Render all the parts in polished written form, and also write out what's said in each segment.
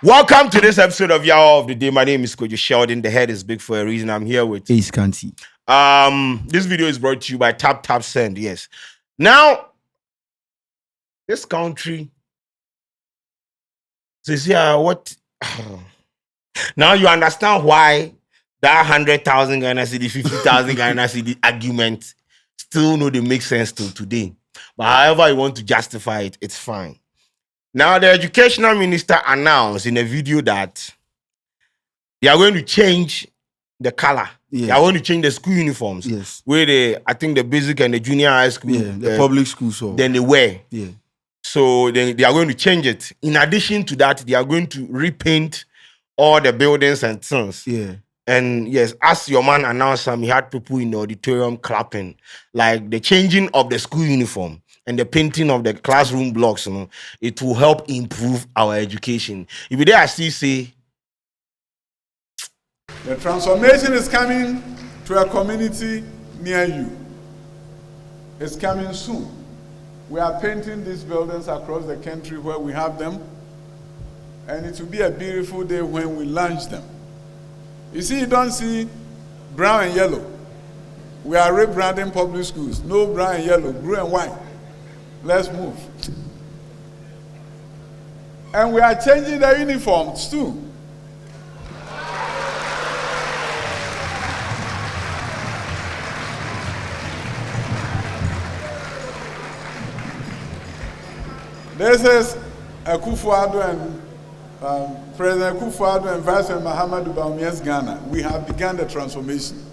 Welcome to this episode of Y'all of the Day. My name is Kwadwo Sheldon. The head is big for a reason. I'm here with Ace Kanti. This video is brought to you by Tap Send. Yes. Now, this country says, yeah, what? Now you understand why that 100,000 Ghana cedi, 50,000 Ghana cedi argument still no they make sense till today. But however you want to justify it, it's fine. Now, the educational minister announced in a video that they are going to change the color. Yes. They are going to change the school uniforms. Yes. Where I think the basic and the junior high school, the public school, so then they wear. Yeah. So then they are going to change it. In addition to that, they are going to repaint all the buildings and things. Yeah. And yes, as your man announced, he had people in the auditorium clapping, like the changing of the school uniform and the painting of the classroom blocks. You know, it will help improve our education. If you there, I still say. The transformation is coming to a community near you. It's coming soon. We are painting these buildings across the country where we have them, and it will be a beautiful day when we launch them. You see, you don't see brown and yellow. We are rebranding public schools. No brown and yellow, blue and white. Let's move. And we are changing the uniforms too. This is Kwadwo and President Kwadwo and Vice President Mahamudu Bawumia's Ghana. We have begun the transformation.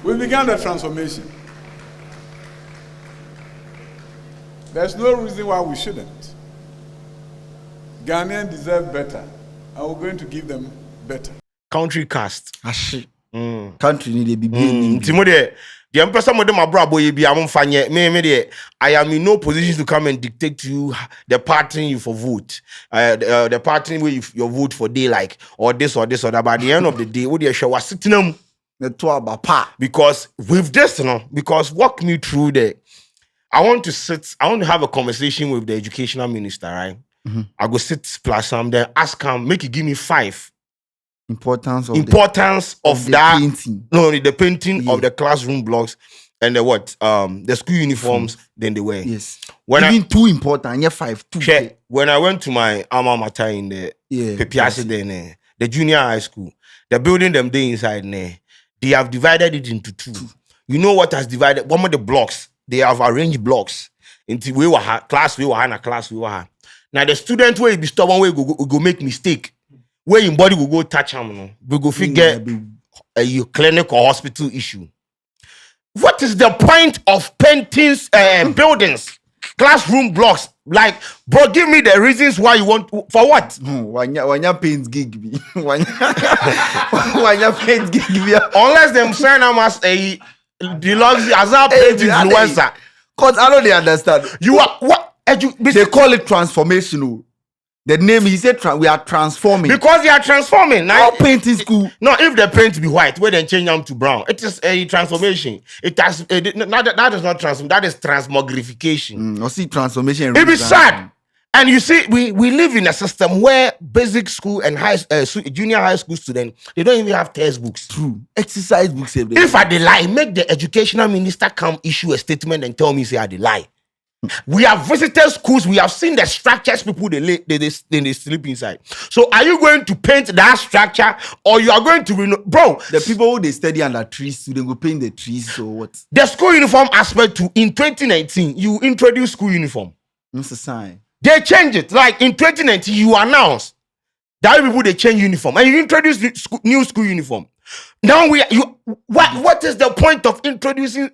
We began the transformation. There's no reason why we shouldn't. Ghanaians deserve better, and we're going to give them better. Country cast. Country need to be Timothy. The empress of my brother boy be among fanye. Me, I am in no position to come and dictate to you the party you for vote. The party where you vote for day like or this or that. By the end of the day, what you show was sitting them because with this, you know, because walk me through the. I want to have a conversation with the educational minister, right? Mm-hmm. I go sit plus some then ask him, make you give me 5. Importance of that painting. No, the painting of the classroom blocks and the school uniforms. Then they wear. Yes. Even too important. Yeah, 5. When I went to my alma mater in the Pepiasi, then the junior high school, the building them there inside there, they have divided it into 2. You know what has divided? One of the blocks they have arranged blocks into class class. Now the student where be stubborn way go make mistake. Where your body will go touch him, no? We go figure a clinic or hospital issue. What is the point of painting buildings, classroom blocks? Like, bro, give me the reasons why you want for what? When you paint gig me, when you paint gig me, unless them sign them as a deluxe as a paint influencer. Cause I don't understand. You are what? They call it transformational. The name he said we are transforming because they are transforming. Now painting school. No, if the paint be white, we then change them to brown. It is a transformation. It has that is not transform. That is transmogrification. I see transformation. It is sad, and you see, we live in a system where basic school and junior high school students they don't even have textbooks. True, exercise books. If I dey lie, make the educational minister come issue a statement and tell me say I dey lie. We have visited schools. We have seen the structures people they sleep inside. So are you going to paint that structure or you are going to bro? The people who they study under trees, so they go paint the trees or what? The school uniform aspect too. In 2019, you introduced school uniform. That's a sign. They changed it. Like in 2019, you announced that people they change uniform and you introduce new school uniform. Now what is the point of introducing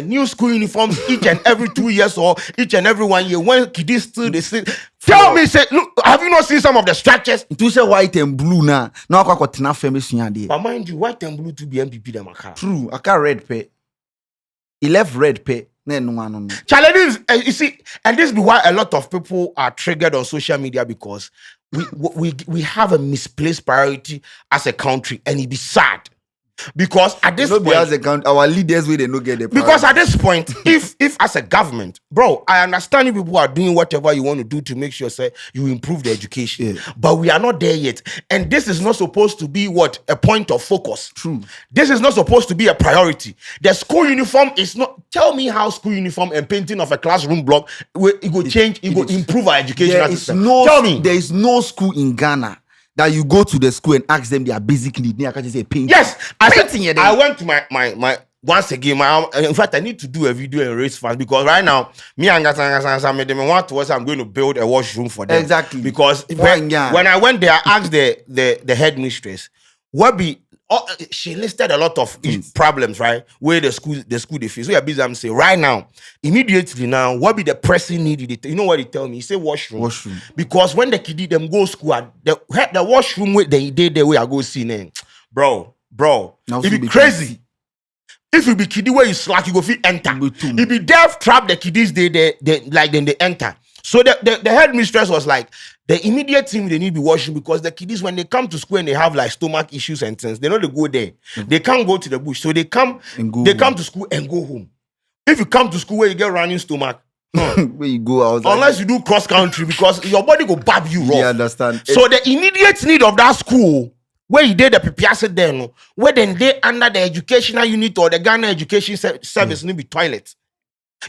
new school uniforms each and every 2 years or each and every 1 year when kids still they say tell me say look, have you not seen some of the structures? It was white and blue now I got enough famous there. But mind you, white and blue to be MPP them true I got red pay. He left red pay. No. Challenges, you see, and this is why a lot of people are triggered on social media because we have a misplaced priority as a country, and it be sad. Because at this point, our leaders they no get the because at this point, if as a government, bro, I understand you people are doing whatever you want to do to make sure say you improve the education, but we are not there yet, and this is not supposed to be what a point of focus. True. This is not supposed to be a priority. The school uniform is not. Tell me how school uniform and painting of a classroom block it will change. It will improve our educational system. Tell me, there is no school in Ghana that you go to the school and ask them their basic need. I can just say painting. Yes, I went to my once again. In fact, I need to do a video and raise funds because right now, me and I'm going to build a washroom for them. Exactly. Because when I went there, I asked the headmistress, what be. She listed a lot of problems, right? Where the school they face. So you're busy. I'm saying right now, immediately now, what be the pressing need? You know what he tell me? He say washroom. Because when the kid them go school, the washroom where they did the way I go see name, bro. Now it be crazy. If you be kiddie where you slack, you go fit enter. If be deaf trap the kiddies they enter. So the headmistress was like, the immediate thing they need to be washing because the kiddies, when they come to school and they have like stomach issues and things, they know they go there. They can't go to the bush. So they come to school and go home. If you come to school where you get running stomach, where you go out, unless you do cross country because your body go bab you raw. You understand? So the immediate need of that school where you did the PPS then, where then they under the educational unit or the Ghana education service need be toilet.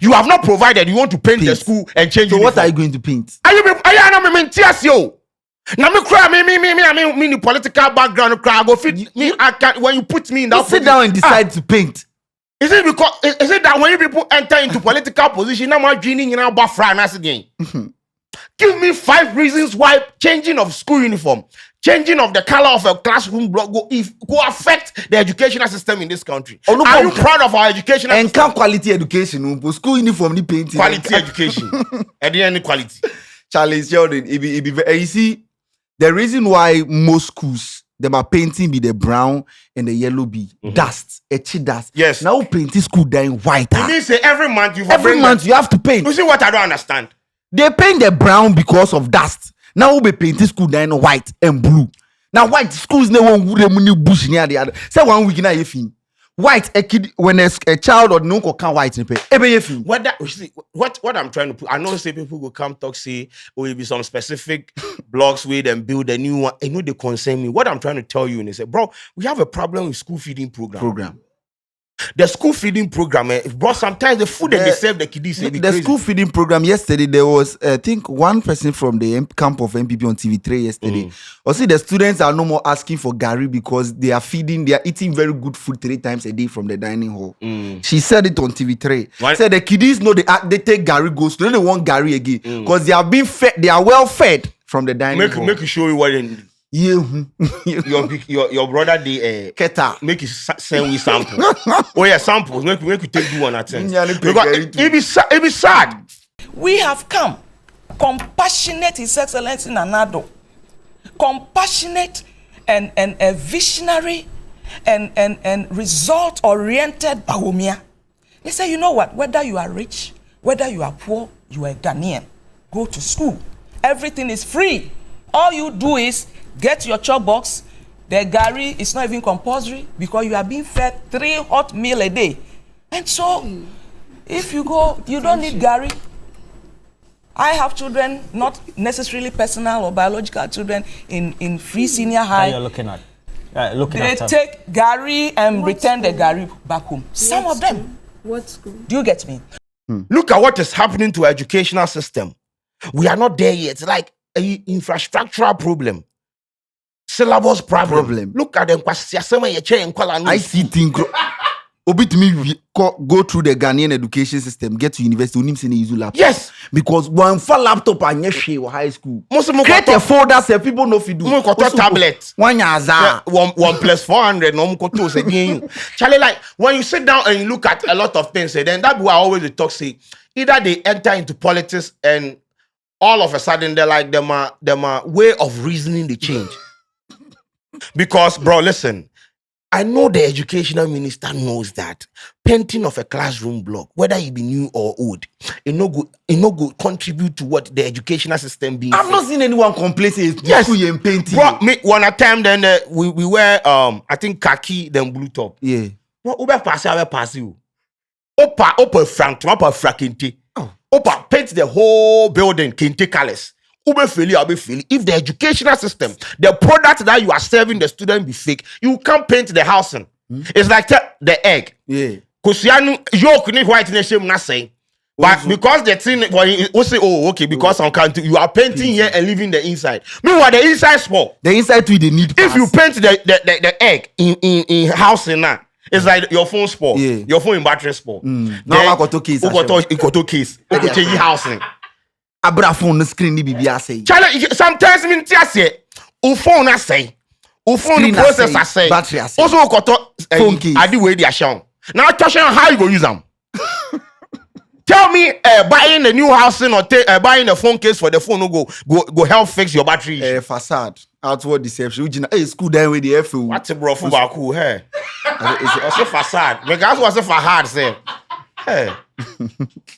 You have not provided. You want to paint the school and change. So what are you going to paint? Are you not tears yo? Now me cry me the political background cry go fit me. I can't when you put me in that. Sit down and decide to paint. Is it because is it that when you people enter into political position now my dreaming in our buffra and again? Give me 5 reasons why changing of school uniform, changing of the color of a classroom block go affect the educational system in this country. Are you proud of our education? And can quality education, school uniform ni painting. Quality education. At the end, quality. Charlie Sheldon, you see, the reason why most schools them are painting be the brown and the yellow be dust, etchy dust. Yes. Now painting school dying white. It means say every month you have to paint. You see what I don't understand? They paint the brown because of dust. Now we be painting school dying white and blue. Now white schools never would bush near the other. Say 1 week now if white a kid when a child or no can white in pay. What I'm trying to put, I know say people will come talk say will be some specific blocks where them build a new one. I know they concern me. What I'm trying to tell you is say, bro, we have a problem with school feeding program. The school feeding program, bro, sometimes the food that they serve the kiddies. The school feeding program yesterday, there was, I think, one person from the camp of MPP on TV3 yesterday. Also, the students are no more asking for Gary because they are eating very good food 3 times a day from the dining hall. She said it on TV3. Said the kiddies know they take Gary goes. They don't want Gary again because they are being fed. They are well fed from the dining hall. Make you show you what they need. Yeah, your brother the Keta make you send we sample. Oh yeah, samples. Make you take do one at it be sad. We have come compassionate, His Excellency Nanado, compassionate and a visionary and result oriented Bawumia. They say, you know what? Whether you are rich, whether you are poor, you are a Ghanaian. Go to school. Everything is free. All you do is get your chop box. The Gary is not even compulsory because you are being fed 3 hot meals a day. And so, if you go, you don't need Gary. I have children, not necessarily personal or biological children in free senior high. You're looking at. They take Gary and return the Gary back home. Some of them. What school? Do you get me? Look at what is happening to our educational system. We are not there yet. It's like an infrastructural problem. Syllabus problem. Look at them. I see things. Obit me go through the Ghanaian education system, get to university, unim sene use laptop. Yes. Because one for laptop and or high school. Create a folder say people know if you do. Tablet. One yaza. 1 plus 400. No mukoto say again. Charlie, like when you sit down and you look at a lot of things, then that's why I always talk say either they enter into politics and all of a sudden they're like them way of reasoning they change. Because bro, listen, I know the educational minister knows that painting of a classroom block, whether it be new or old, it no good contribute to what the educational system being. I've not seen anyone complain say yes, painting. Bro, me one time then we wear I think khaki then blue top. Yeah. Bro, ube pass you. Opa frank, opa frakente. Opa paint the whole building kente colors. If the educational system, the product that you are serving the student be fake, you can't paint the housing. It's like the egg. Yeah. Because you white nation not saying. But because the thing we say, oh, okay, because on country you are painting here and leaving the inside. Meanwhile, the inside small. The inside too they need. If you paint the egg in housing now, it's like your phone spoil. Yeah. Your phone in battery spoil. Now I got to case. You got to case. You got change housing. Abra phone screen ni bibi say. Sometimes me tia say, o phone na say, o phone processor say, battery say. Also got phone case. I do way they show. Now question how you go use them. Tell me, buying a new housing or buying a phone case for the phone go help fix your battery. Facade, outward deception. Hey, school down with the FU. What's a bro for cool hair? It's a facade. Because what's a facade say?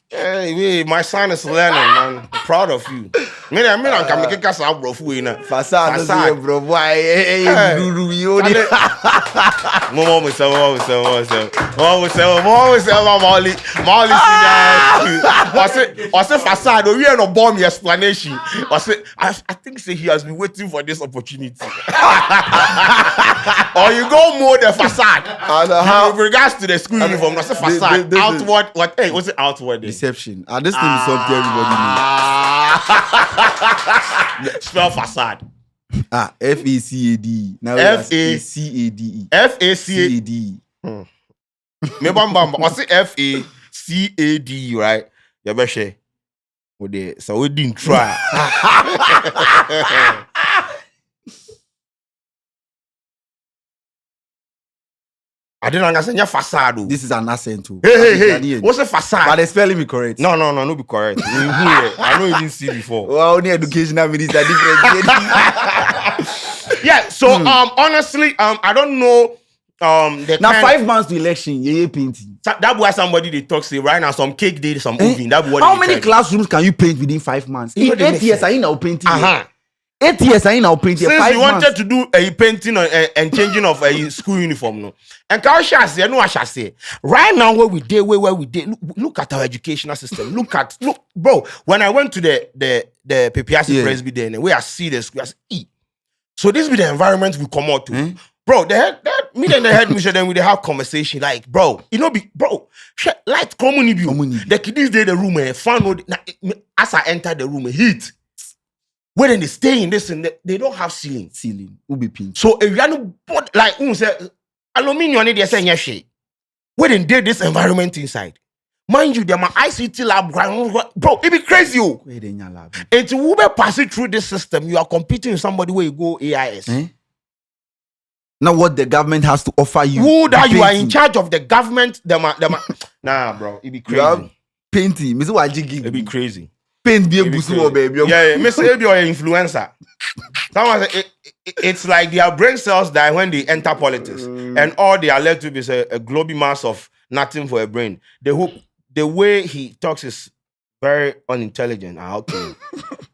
Hey, my son is learning, man. I'm proud of you. I can make a sound bro for you. Facade, bro. Why? Hey, Molly. I said facade. We are not bomb explanation. I think he has been waiting for this opportunity. Or you go more the facade. With regards to the school uniform, that's a facade. Outward, what? Hey, what's it outward? Deception. This thing is something everybody knows. Spell facade. FACAD. Now FACADE. FACADE. Me bam. What's it FACAD, right? You better share. So we didn't try. I didn't understand your facade. This is an accent too. Hey. What's a facade? But the spelling be correct. No, be correct. I know you didn't see before. Well, only educational minister different. Yeah, so honestly, I don't know. Now 5 months to election, painting. That why somebody they talk say right now some cake did some moving. That what how many classrooms can you paint within 5 months? In 8 years, I ain't now painting. 8 years, I ain't now painting. Since 5 you wanted months. to do a painting and changing of a school uniform, no. And I shall say, right now where we did, look at our educational system. Look, bro. When I went to the PPRC Presby there, where I see the school, I say, so this be the environment we come out to. Bro, me and the head mission, then we have conversation like, bro, light common the kiddies there the room, fan as I enter the room, heat. When they stay in this and they don't have ceiling. Will be pink. So if you are not like say aluminium, they say yes. When they did this environment inside, mind you, they're my ICT lab, bro. It be crazy, yo. And to Uber pass it through this system, you are competing with somebody where you go AIS. Now what the government has to offer you? Who that you are in charge of the government? Nah, bro, it be crazy. Painting, it be crazy. Paint be a busu baby. Yeah, Mr. Maybe you're an influencer. It's like their brain cells die when they enter politics, and all they are left with is a global mass of nothing for a brain. The way he talks is very unintelligent. Okay.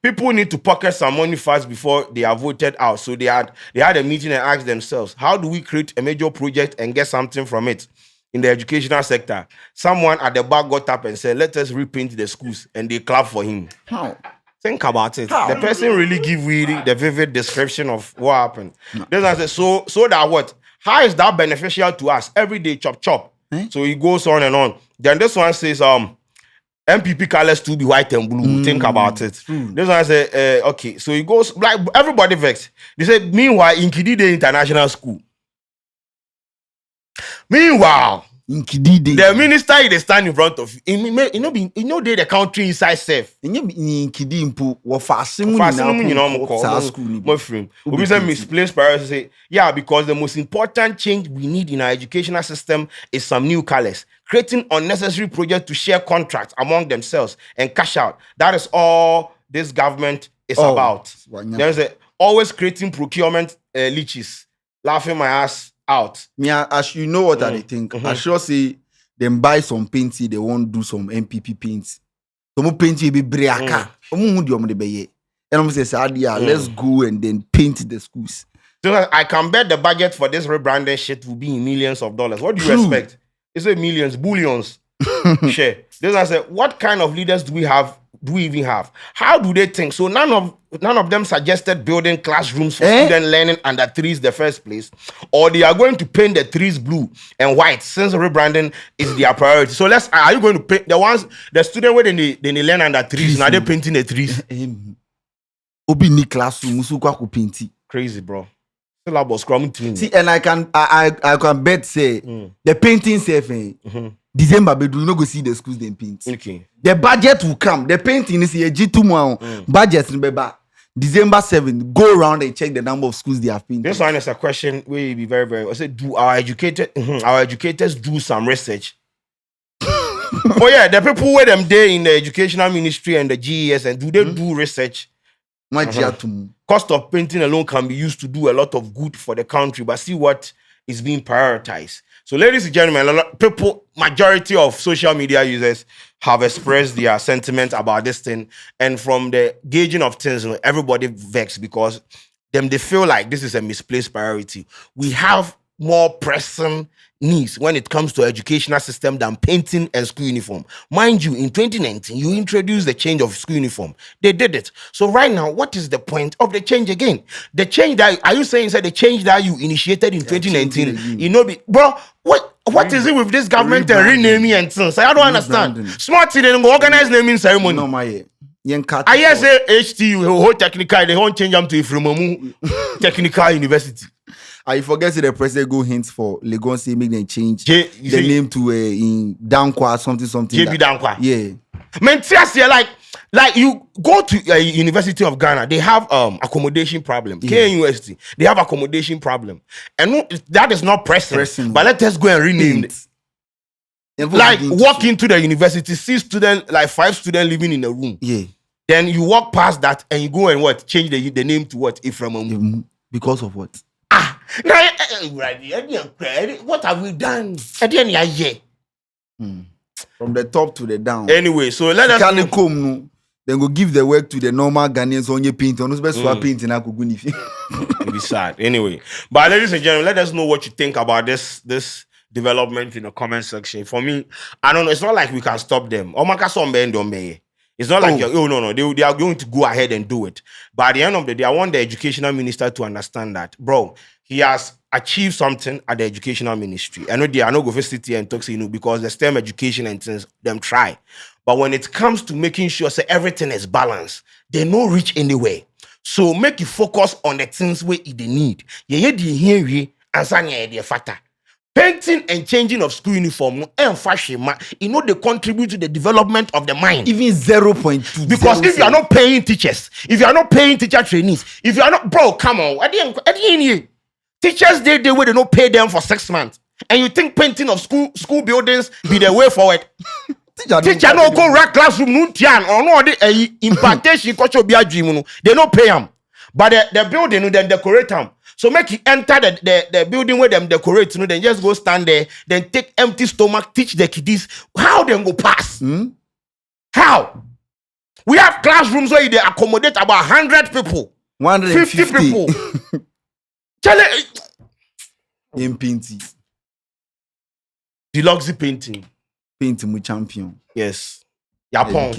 People need to pocket some money first before they are voted out. So they had a meeting and asked themselves, how do we create a major project and get something from it? In the educational sector, someone at the back got up and said, let us repaint the schools, and they clap for him. How? Think about it. How? The person really give really the vivid description of what happened. No. Then I said, so that what? How is that beneficial to us? Every day, chop. So he goes on and on. Then this one says, MPP colors to be white and blue. Think about it. This one say, okay. So he goes, like everybody vexed. They said, meanwhile, in Kidide International School, meanwhile, the minister is standing in front of you. The country inside safe. We say misplaced priorities. Say, yeah, because the most important change we need in our educational system is some new colors. Creating unnecessary projects to share contracts among themselves and cash out. That is all this government is about. There's always creating procurement leeches. Laughing my ass out. Me, as you know what I think. I sure say them buy some painty, they won't do some MPP paints. Some painty be breaka. And I'm saying, let's go and then paint the schools. So I can bet the budget for this rebranding shit will be in millions of dollars. What do you expect? It's a millions, billions. Share. This I said, what kind of leaders do we have? Do we even have? How do they think? So none of them suggested building classrooms for student learning under trees the first place, or they are going to paint the trees blue and white since rebranding is their priority. So are you going to paint the student where they learn under trees? Now they're painting the trees. Obi ni classroom musuko ko painti. Crazy, bro. See, and I can bet say the painting safe. December, but we no go see the schools they paint. Okay. The budget will come. The painting is here. G2 budget remember. December 7th, go around and check the number of schools they have painted. This one is a question where you be very, very. I said, do our educators do some research? Oh yeah, the people where them there in the educational ministry and the GES, and do they do research? Cost of painting alone can be used to do a lot of good for the country, but see what is being prioritized. So, ladies and gentlemen, majority of social media users have expressed their sentiment about this thing, and from the gauging of things, everybody vexed because they feel like this is a misplaced priority. We have more pressing needs when it comes to educational system than painting and school uniform. Mind you, in 2019, you introduced the change of school uniform. They did it. So right now, what is the point of the change again? The change that, are you saying the change that you initiated in 2019? You know, bro, what is it with this government and renaming and things? I don't understand. Smart they don't organize naming ceremony. No, my I say HTU, whole technical, they won't change them to Ifrimamu Technical University. I forget the president go hints for Legon say make them change the name to in Dankwa something. JB Dankwa. Yeah. Man, like you go to University of Ghana, they have accommodation problem. KNUST, they have accommodation problem, and that is not pressing. But let us go and rename it. Like walk into the university, see students, like 5 students living in a room. Yeah. Then you walk past that and you go and what? Change the name to what? Iframamu. Because of what? What have we done? From the top to the down. Anyway, so let us come. Then go give the work to the normal Ghanaians on your paint. On best swap painting. It'll be sad. Anyway, but ladies and gentlemen, let us know what you think about this development in the comment section. For me, I don't know. It's not like we can stop them. It's not like no. They are going to go ahead and do it. But at the end of the day, I want the educational minister to understand that, bro, he has achieved something at the educational ministry. I know they are not going to sit here and talk to because the STEM education and things, them try. But when it comes to making sure everything is balanced, they no reach anywhere. So make you focus on the things where they need. Painting and changing of school uniform and fashion, they contribute to the development of the mind. Even 0.2. Because if you are not paying teachers, if you are not paying teacher trainees, if you are not, bro, come on. At the end, teachers, they don't pay them for 6 months. And you think painting of school buildings be the way forward? Teacher no go rack classroom no tian or no the impartation they don't pay them. But the building then decorate them. So make you enter the building where them decorate, then just go stand there, then take empty stomach, teach the kiddies how them go pass. How? We have classrooms where they accommodate about 100 people, 150 people. In painting. Deluxe painting. Painting with champion. Yes. Yapon.